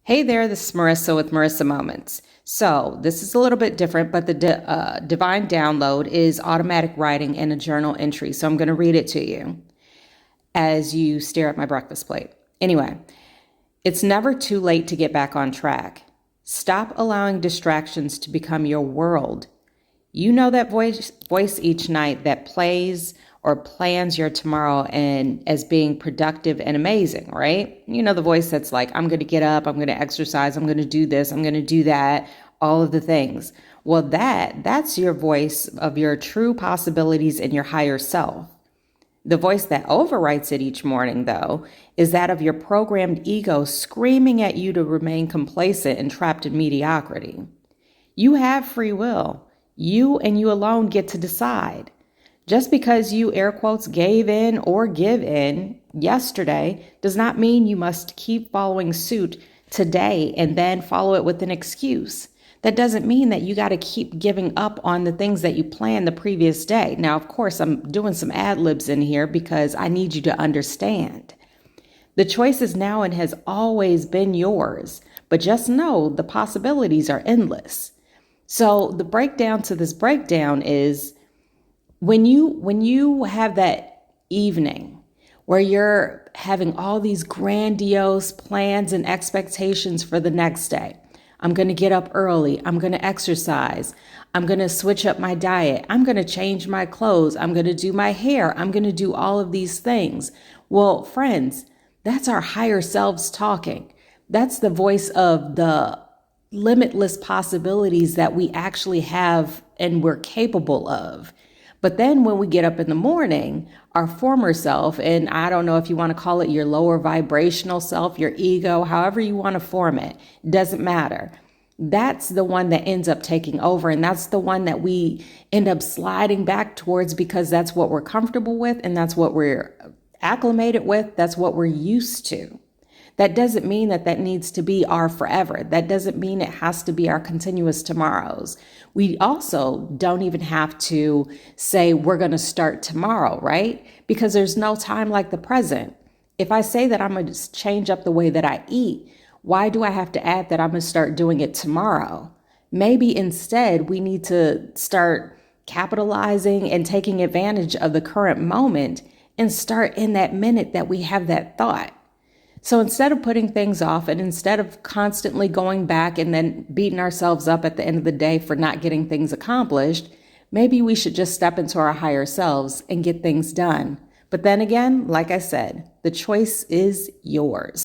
Hey there, this is Marissa with Marissa Moments. So this is a little bit different, but the divine download is automatic writing and a journal entry. So I'm going to read it to you as you stare at my breakfast plate. Anyway, it's never too late to get back on track. Stop allowing distractions to become your world. You know that voice each night that plays or plans your tomorrow and as being productive and amazing, right? You know the voice that's like, I'm going to get up, I'm going to exercise, I'm going to do this, I'm going to do that, all of the things. Well, that's your voice of your true possibilities and your higher self. The voice that overwrites it each morning, though, is that of your programmed ego screaming at you to remain complacent and trapped in mediocrity. You have free will. You and you alone get to decide. Just because you, air quotes, gave in or give in yesterday does not mean you must keep following suit today and then follow it with an excuse. That doesn't mean that you got to keep giving up on the things that you planned the previous day. Now, of course, I'm doing some ad libs in here because I need you to understand. The choice is now and has always been yours, but just know the possibilities are endless. So the breakdown to this breakdown is when you have that evening where you're having all these grandiose plans and expectations for the next day. I'm going to get up early. I'm going to exercise. I'm going to switch up my diet. I'm going to change my clothes. I'm going to do my hair. I'm going to do all of these things. Well, friends, that's our higher selves talking. That's the voice of the limitless possibilities that we actually have and we're capable of. But then when we get up in the morning, our former self, and I don't know if you want to call it your lower vibrational self, your ego, however you want to form it, doesn't matter. That's the one that ends up taking over. And that's the one that we end up sliding back towards because that's what we're comfortable with. And that's what we're acclimated with. That's what we're used to. That doesn't mean that needs to be our forever. That doesn't mean it has to be our continuous tomorrows. We also don't even have to say we're going to start tomorrow, right? Because there's no time like the present. If I say that I'm going to change up the way that I eat, why do I have to add that I'm going to start doing it tomorrow? Maybe instead we need to start capitalizing and taking advantage of the current moment and start in that minute that we have that thought. So instead of putting things off and instead of constantly going back and then beating ourselves up at the end of the day for not getting things accomplished, maybe we should just step into our higher selves and get things done. But then again, like I said, the choice is yours.